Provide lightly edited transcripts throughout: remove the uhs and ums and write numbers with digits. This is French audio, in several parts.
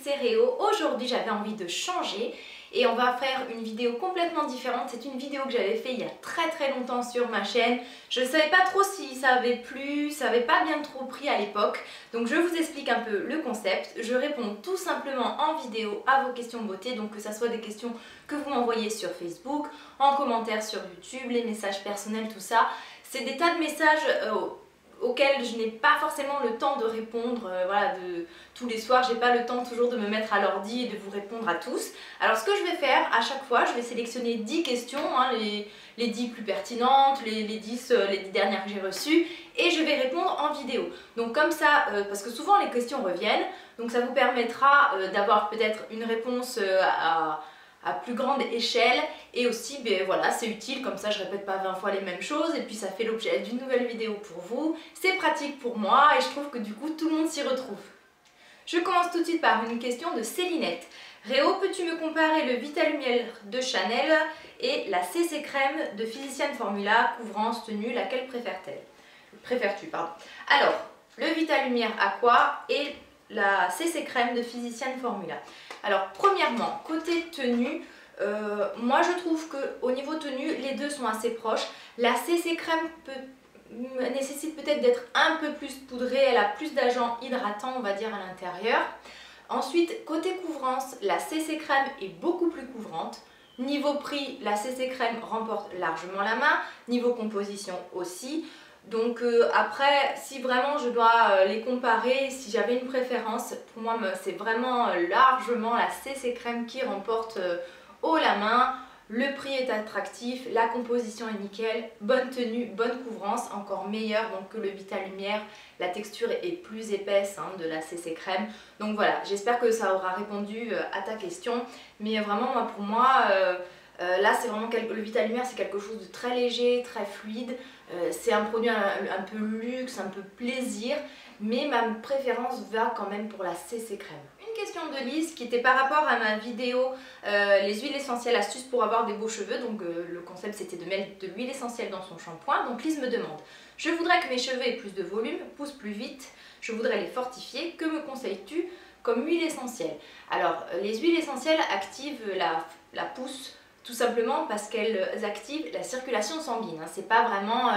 c'est Réo. Aujourd'hui j'avais envie de changer et on va faire une vidéo complètement différente. C'est une vidéo que j'avais fait il y a très longtemps sur ma chaîne. Je ne savais pas trop si ça avait plu, ça n'avait pas bien trop pris à l'époque. Donc je vous explique un peu le concept. Je réponds tout simplement en vidéo à vos questions beauté. Donc que ça soit des questions que vous m'envoyez sur Facebook, en commentaire sur YouTube, les messages personnels, tout ça. C'est des tas de messages auxquels je n'ai pas forcément le temps de répondre voilà, tous les soirs. J'ai pas le temps toujours de me mettre à l'ordi et de vous répondre à tous. Alors ce que je vais faire à chaque fois, je vais sélectionner 10 questions, hein, les 10 plus pertinentes, les 10 dernières que j'ai reçues, et je vais répondre en vidéo. Donc comme ça, parce que souvent les questions reviennent, donc ça vous permettra d'avoir peut-être une réponse à plus grande échelle, et aussi ben voilà, c'est utile, comme ça je répète pas 20 fois les mêmes choses et puis ça fait l'objet d'une nouvelle vidéo pour vous. C'est pratique pour moi et je trouve que du coup tout le monde s'y retrouve. Je commence tout de suite par une question de Célinette. Réo, peux-tu me comparer le Vitalumière de Chanel et la CC Crème de Physicians Formula, couvrance, tenue, laquelle préfères-tu, pardon. Alors, le Vitalumière Aqua et la CC Crème de Physicians Formula. Alors premièrement, côté tenue, moi je trouve qu'au niveau tenue, les deux sont assez proches. La CC Crème nécessite peut-être d'être un peu plus poudrée, elle a plus d'agents hydratants on va dire à l'intérieur. Ensuite, côté couvrance, la CC Crème est beaucoup plus couvrante. Niveau prix, la CC Crème remporte largement la main, niveau composition aussi. Donc après, si vraiment je dois les comparer, si j'avais une préférence, pour moi c'est vraiment largement la CC Crème qui remporte haut la main. Le prix est attractif, la composition est nickel, bonne tenue, bonne couvrance, encore meilleure donc que le Vitalumière. La texture est plus épaisse hein, de la CC Crème. Donc voilà, j'espère que ça aura répondu à ta question. Mais vraiment, pour moi, là c'est vraiment le Vitalumière, c'est quelque chose de très léger, très fluide. C'est un produit un peu luxe, un peu plaisir, mais ma préférence va quand même pour la CC Crème. Une question de Lise qui était par rapport à ma vidéo les huiles essentielles astuces pour avoir des beaux cheveux. Donc le concept c'était de mettre de l'huile essentielle dans son shampoing. Donc Lise me demande: je voudrais que mes cheveux aient plus de volume, poussent plus vite, je voudrais les fortifier, que me conseilles-tu comme huile essentielle? Alors les huiles essentielles activent la pousse tout simplement parce qu'elles activent la circulation sanguine. Hein. C'est pas vraiment...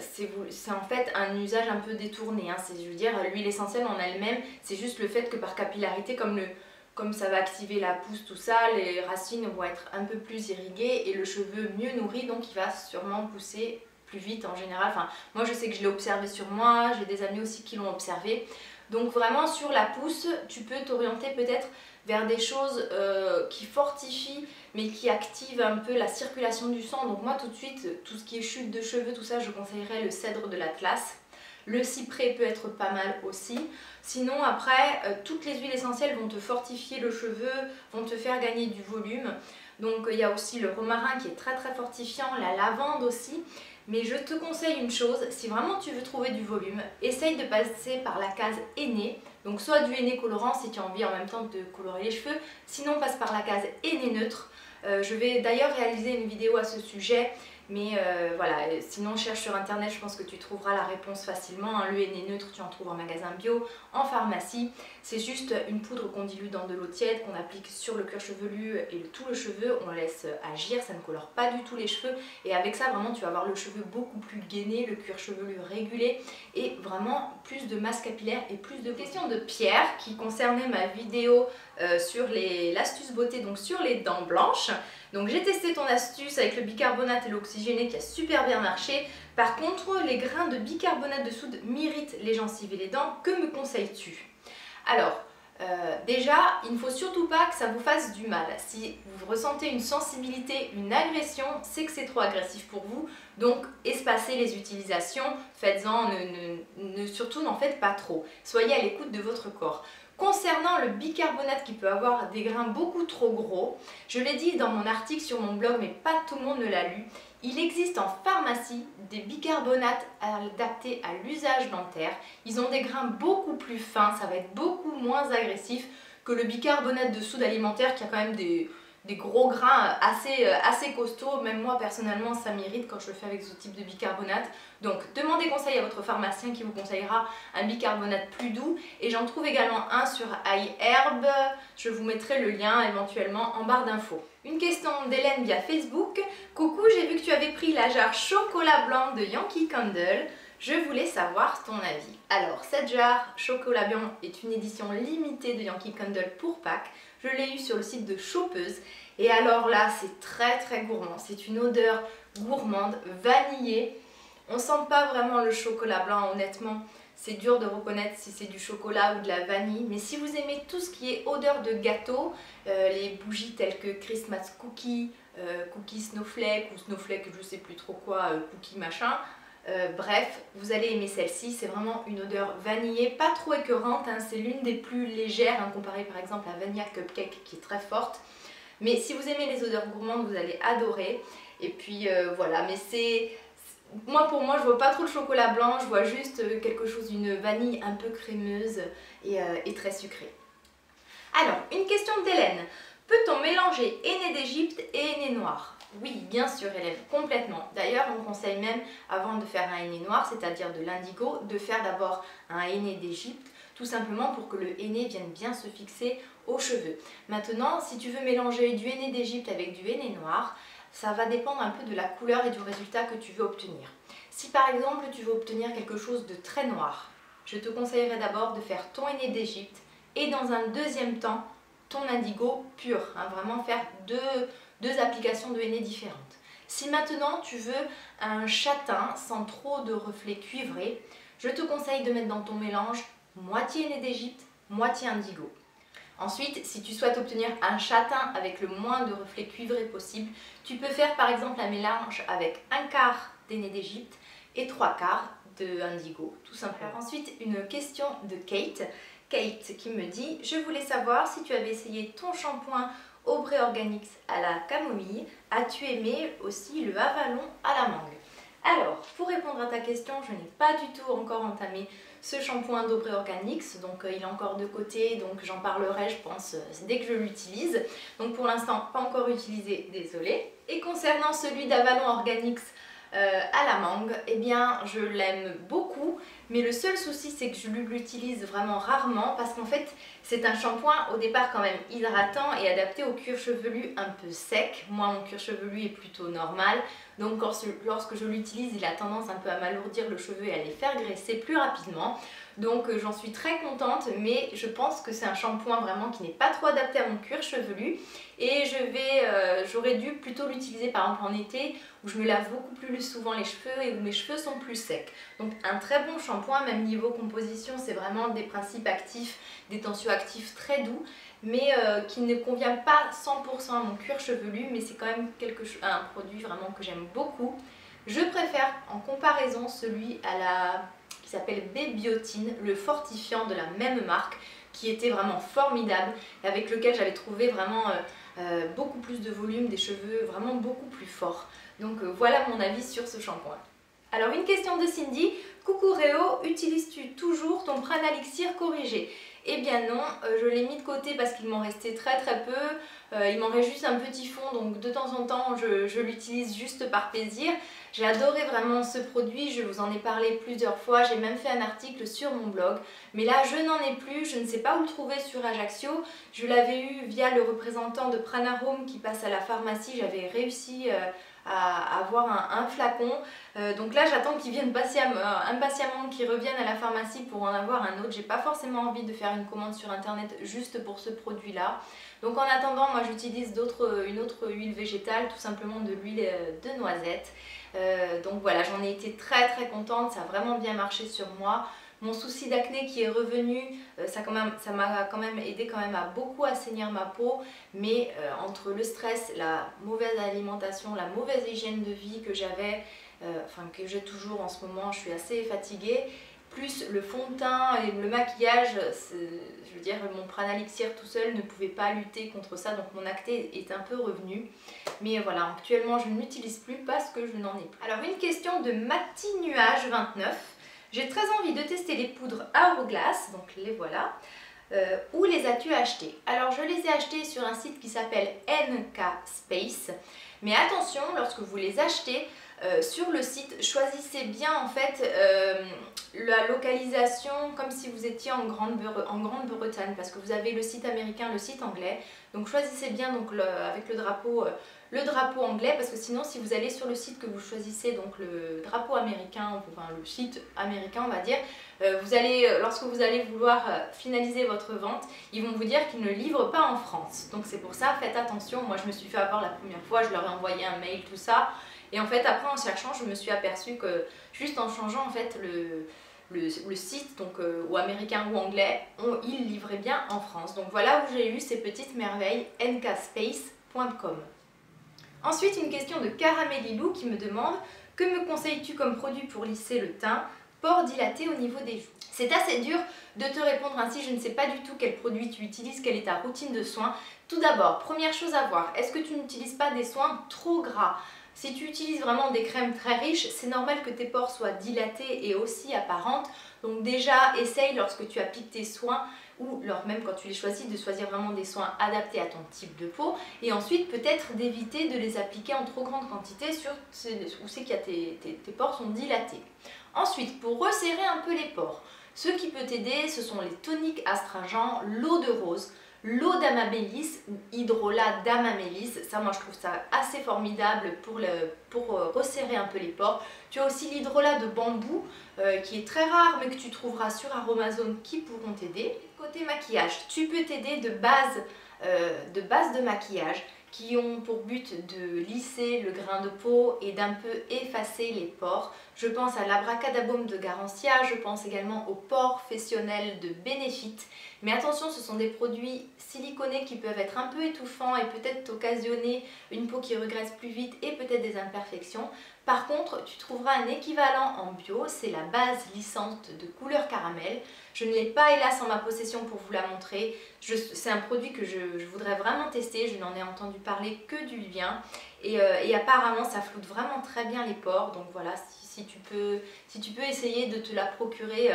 c'est en fait un usage un peu détourné. Hein. Je veux dire, l'huile essentielle en elle-même, c'est juste le fait que par capillarité, comme ça va activer la pousse, tout ça, les racines vont être un peu plus irriguées et le cheveu mieux nourri, donc il va sûrement pousser plus vite en général. Enfin, moi je sais que je l'ai observé sur moi, j'ai des amis aussi qui l'ont observé. Donc vraiment sur la pousse, tu peux t'orienter peut-être vers des choses qui fortifient mais qui activent un peu la circulation du sang. Donc moi tout de suite, tout ce qui est chute de cheveux, tout ça, je conseillerais le cèdre de l'Atlas. Le cyprès peut être pas mal aussi. Sinon après, toutes les huiles essentielles vont te fortifier le cheveu, vont te faire gagner du volume. Donc il y a aussi le romarin qui est très fortifiant, la lavande aussi. Mais je te conseille une chose, si vraiment tu veux trouver du volume, essaye de passer par la case henné. Donc soit du henné colorant si tu as envie en même temps de te colorer les cheveux, sinon passe par la case henné neutre. Je vais d'ailleurs réaliser une vidéo à ce sujet, mais voilà, sinon cherche sur internet, je pense que tu trouveras la réponse facilement. Hein. Le henné neutre, tu en trouves en magasin bio, en pharmacie. C'est juste une poudre qu'on dilue dans de l'eau tiède, qu'on applique sur le cuir chevelu et tout le cheveu, on le laisse agir, ça ne colore pas du tout les cheveux. Et avec ça, vraiment, tu vas avoir le cheveu beaucoup plus gainé, le cuir chevelu régulé et vraiment plus de masse capillaire et plus de questions de Pierre qui concernait ma vidéo sur l'astuce beauté, donc sur les dents blanches. Donc j'ai testé ton astuce avec le bicarbonate et l'oxygéné qui a super bien marché. Par contre, les grains de bicarbonate de soude m'irritent les gencives et les dents. Que me conseilles-tu? Alors, déjà, il ne faut surtout pas que ça vous fasse du mal. Si vous ressentez une sensibilité, une agression, c'est que c'est trop agressif pour vous. Donc, espacez les utilisations, faites-en, surtout n'en faites pas trop. Soyez à l'écoute de votre corps. Concernant le bicarbonate qui peut avoir des grains beaucoup trop gros, je l'ai dit dans mon article sur mon blog, mais pas tout le monde ne l'a lu, il existe en pharmacie des bicarbonates adaptés à l'usage dentaire. Ils ont des grains beaucoup plus fins, ça va être beaucoup moins agressif que le bicarbonate de soude alimentaire qui a quand même des des gros grains assez costauds. Même moi personnellement ça m'irrite quand je le fais avec ce type de bicarbonate. Donc demandez conseil à votre pharmacien qui vous conseillera un bicarbonate plus doux. Et j'en trouve également un sur iHerb, je vous mettrai le lien éventuellement en barre d'infos. Une question d'Hélène via Facebook. Coucou, j'ai vu que tu avais pris la jarre chocolat blanc de Yankee Candle. Je voulais savoir ton avis. Alors, cette jarre chocolat blanc est une édition limitée de Yankee Candle pour Pâques. Je l'ai eu sur le site de Chopeuse. Et alors là, c'est très gourmand. C'est une odeur gourmande, vanillée. On sent pas vraiment le chocolat blanc, honnêtement. C'est dur de reconnaître si c'est du chocolat ou de la vanille. Mais si vous aimez tout ce qui est odeur de gâteau, les bougies telles que Christmas Cookie, Cookie Snowflake ou Snowflake, je sais plus trop quoi, Cookie machin. Bref, vous allez aimer celle-ci, c'est vraiment une odeur vanillée, pas trop écœurante, hein, c'est l'une des plus légères, hein, comparée par exemple à Vanilla Cupcake qui est très forte. Mais si vous aimez les odeurs gourmandes, vous allez adorer. Et puis voilà, mais c'est... Pour moi, je vois pas trop de chocolat blanc, je vois juste quelque chose d'une vanille un peu crémeuse et très sucrée. Alors, une question d'Hélène. Peut-on mélanger henné d'Égypte et henné noir? Oui, bien sûr Hélène, complètement. D'ailleurs, on conseille même, avant de faire un henné noir, c'est-à-dire de l'indigo, de faire d'abord un henné d'Égypte, tout simplement pour que le henné vienne bien se fixer aux cheveux. Maintenant, si tu veux mélanger du henné d'Égypte avec du henné noir, ça va dépendre un peu de la couleur et du résultat que tu veux obtenir. Si par exemple, tu veux obtenir quelque chose de très noir, je te conseillerais d'abord de faire ton henné d'Égypte et dans un deuxième temps, ton indigo pur, hein, vraiment faire deux applications de henné différentes. Si maintenant tu veux un châtain sans trop de reflets cuivrés, je te conseille de mettre dans ton mélange moitié henné d'Égypte, moitié indigo. Ensuite, si tu souhaites obtenir un châtain avec le moins de reflets cuivrés possible, tu peux faire par exemple un mélange avec un quart d'henné d'Égypte et 3/4 de indigo, tout simplement. Alors ensuite, une question de Kate. Kate qui me dit « Je voulais savoir si tu avais essayé ton shampoing Aubrey Organics à la camomille. As-tu aimé aussi le Avalon à la mangue ?» Alors, pour répondre à ta question, je n'ai pas du tout encore entamé ce shampoing d'Aubrey Organics, donc il est encore de côté, donc j'en parlerai je pense dès que je l'utilise. Donc pour l'instant, pas encore utilisé, désolé. Et concernant celui d'Avalon Organics à la mangue, eh bien je l'aime beaucoup, mais le seul souci c'est que je l'utilise vraiment rarement parce qu'en fait c'est un shampoing au départ quand même hydratant et adapté au cuir chevelu un peu sec. Moi mon cuir chevelu est plutôt normal, donc lorsque je l'utilise il a tendance un peu à m'alourdir le cheveu et à les faire graisser plus rapidement. Donc j'en suis très contente, mais je pense que c'est un shampoing vraiment qui n'est pas trop adapté à mon cuir chevelu. Et j'aurais dû plutôt l'utiliser par exemple en été où je me lave beaucoup plus souvent les cheveux et où mes cheveux sont plus secs. Donc un très bon shampoing, même niveau composition, c'est vraiment des principes actifs, des tensioactifs très doux, mais qui ne convient pas 100% à mon cuir chevelu, mais c'est quand même un produit vraiment que j'aime beaucoup. Je préfère en comparaison celui qui s'appelle Babyotine, le fortifiant de la même marque, qui était vraiment formidable, avec lequel j'avais trouvé vraiment beaucoup plus de volume, des cheveux vraiment beaucoup plus forts. Donc voilà mon avis sur ce shampoing. Alors une question de Cindy. Coucou Réo, utilises-tu toujours ton Pranalixir corrigé? Eh bien non, je l'ai mis de côté parce qu'il m'en restait très peu. Il m'en reste juste un petit fond, donc de temps en temps je l'utilise juste par plaisir. J'ai adoré vraiment ce produit, je vous en ai parlé plusieurs fois, j'ai même fait un article sur mon blog. Mais là je n'en ai plus, je ne sais pas où le trouver sur Ajaccio. Je l'avais eu via le représentant de Pranarome qui passe à la pharmacie, j'avais réussi à avoir un flacon. Donc là j'attends qu'ils viennent impatiemment, qu'ils reviennent à la pharmacie pour en avoir un autre. J'ai pas forcément envie de faire une commande sur internet juste pour ce produit là. Donc en attendant, moi j'utilise une autre huile végétale, tout simplement de l'huile de noisette. Donc voilà, j'en ai été très contente, ça a vraiment bien marché sur moi. Mon souci d'acné qui est revenu, ça m'a quand même aidé à beaucoup assainir ma peau, mais entre le stress, la mauvaise alimentation, la mauvaise hygiène de vie que j'avais, que j'ai toujours en ce moment, je suis assez fatiguée, plus le fond de teint et le maquillage, je veux dire mon Pranalixir tout seul ne pouvait pas lutter contre ça, donc mon acné est un peu revenu. Mais voilà, actuellement je ne l'utilise plus parce que je n'en ai plus. Alors une question de Matinuage29. J'ai très envie de tester les poudres Hourglass, donc les voilà. Où les as-tu achetés? Alors je les ai achetés sur un site qui s'appelle NK Space, mais attention, lorsque vous les achetez sur le site, choisissez bien en fait la localisation comme si vous étiez en Grande-Bretagne, parce que vous avez le site américain, le site anglais, donc choisissez bien donc, avec le drapeau anglais, parce que sinon si vous allez sur le site que vous choisissez, donc le drapeau américain, enfin le site américain on va dire, lorsque vous allez vouloir finaliser votre vente, ils vont vous dire qu'ils ne livrent pas en France. Donc c'est pour ça, faites attention. Moi je me suis fait avoir la première fois, je leur ai envoyé un mail, tout ça. Et en fait après en cherchant, je me suis aperçue que juste en changeant en fait le site, donc ou américain ou anglais, ils livraient bien en France. Donc voilà où j'ai eu ces petites merveilles, nkspace.com. Ensuite, une question de Caramélilou qui me demande: que me conseilles-tu comme produit pour lisser le teint, pores dilatés au niveau des joues? C'est assez dur de te répondre ainsi, je ne sais pas du tout quel produit tu utilises, quelle est ta routine de soins. Tout d'abord, première chose à voir, est-ce que tu n'utilises pas des soins trop gras? Si tu utilises vraiment des crèmes très riches, c'est normal que tes pores soient dilatés et aussi apparentes. Donc déjà, essaye lorsque tu appliques tes soins ou même quand tu les choisis, de choisir vraiment des soins adaptés à ton type de peau. Et ensuite, peut-être d'éviter de les appliquer en trop grande quantité sur où c'est que tes pores sont dilatés. Ensuite, pour resserrer un peu les pores, ce qui peut t'aider, ce sont les toniques astringents, l'eau de rose, l'eau d'amamélis ou hydrolat d'amamélis. Ça, moi je trouve ça assez formidable pour resserrer un peu les pores. Tu as aussi l'hydrolat de bambou qui est très rare mais que tu trouveras sur Aromazone, qui pourront t'aider. Côté maquillage, tu peux t'aider de bases de maquillage qui ont pour but de lisser le grain de peau et d'un peu effacer les pores. Je pense à l'Abracadabaume de Garancia, je pense également au Porefessionnel de Benefit. Mais attention, ce sont des produits siliconés qui peuvent être un peu étouffants et peut-être occasionner une peau qui regraisse plus vite et peut-être des imperfections. Par contre, tu trouveras un équivalent en bio, c'est la base lissante de couleur caramel. Je ne l'ai pas hélas en ma possession pour vous la montrer. C'est un produit que je voudrais vraiment tester, je n'en ai entendu parler que du bien. Et apparemment ça floute vraiment très bien les pores, donc voilà, si tu peux essayer de te la procurer,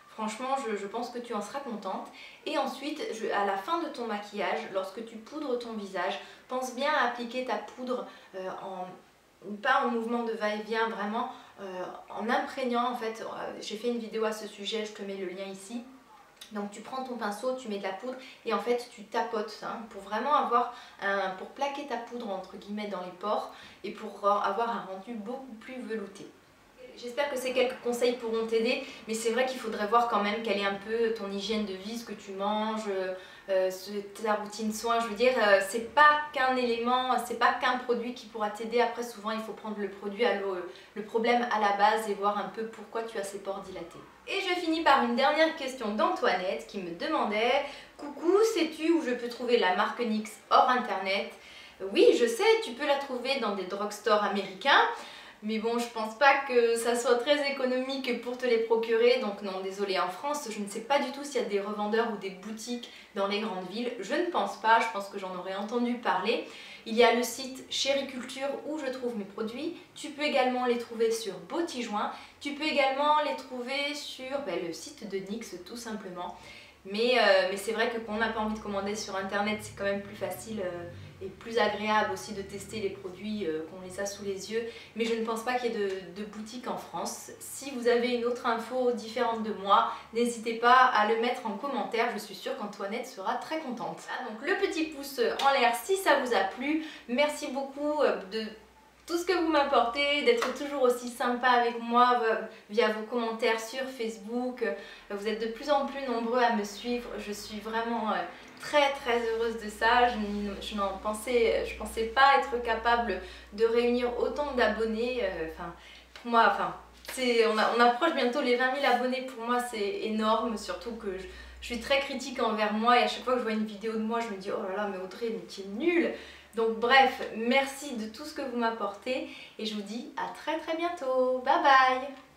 franchement je pense que tu en seras contente. Et ensuite, à la fin de ton maquillage, lorsque tu poudres ton visage, pense bien à appliquer ta poudre pas en mouvement de va-et-vient, vraiment en imprégnant en fait. J'ai fait une vidéo à ce sujet, je te mets le lien ici. Donc tu prends ton pinceau, tu mets de la poudre et en fait tu tapotes pour vraiment pour plaquer ta poudre entre guillemets dans les pores et pour avoir un rendu beaucoup plus velouté. J'espère que ces quelques conseils pourront t'aider, mais c'est vrai qu'il faudrait voir quand même quelle est un peu ton hygiène de vie, ce que tu manges, ta routine soins. Je veux dire, c'est pas qu'un élément, c'est pas qu'un produit qui pourra t'aider. Après, souvent, il faut prendre le problème à la base et voir un peu pourquoi tu as ces pores dilatés. Et je finis par une dernière question d'Antoinette qui me demandait: coucou, sais-tu où je peux trouver la marque NYX hors internet? Oui, je sais, tu peux la trouver dans des drugstores américains. Mais bon, je pense pas que ça soit très économique pour te les procurer, donc non, désolé, en France, je ne sais pas du tout s'il y a des revendeurs ou des boutiques dans les grandes villes. Je ne pense pas, je pense que j'en aurais entendu parler. Il y a le site Chériculture où je trouve mes produits. Tu peux également les trouver sur Botijoin. Tu peux également les trouver sur le site de NYX tout simplement. Mais c'est vrai que quand on n'a pas envie de commander sur internet, c'est quand même plus facile et plus agréable aussi de tester les produits qu'on les a sous les yeux. Mais je ne pense pas qu'il y ait de boutique en France. Si vous avez une autre info différente de moi, n'hésitez pas à le mettre en commentaire. Je suis sûre qu'Antoinette sera très contente. Donc le petit pouce en l'air si ça vous a plu. Merci beaucoup de tout ce que vous m'apportez, d'être toujours aussi sympa avec moi via vos commentaires sur Facebook. Vous êtes de plus en plus nombreux à me suivre. Je suis vraiment très heureuse de ça. Je pensais pas être capable de réunir autant d'abonnés. Pour moi, on approche bientôt les 20 000 abonnés. Pour moi, c'est énorme, surtout que je suis très critique envers moi et à chaque fois que je vois une vidéo de moi, je me dis oh là là, mais Audrey, mais tu es nulle. Donc bref, merci de tout ce que vous m'apportez et je vous dis à très bientôt. Bye bye!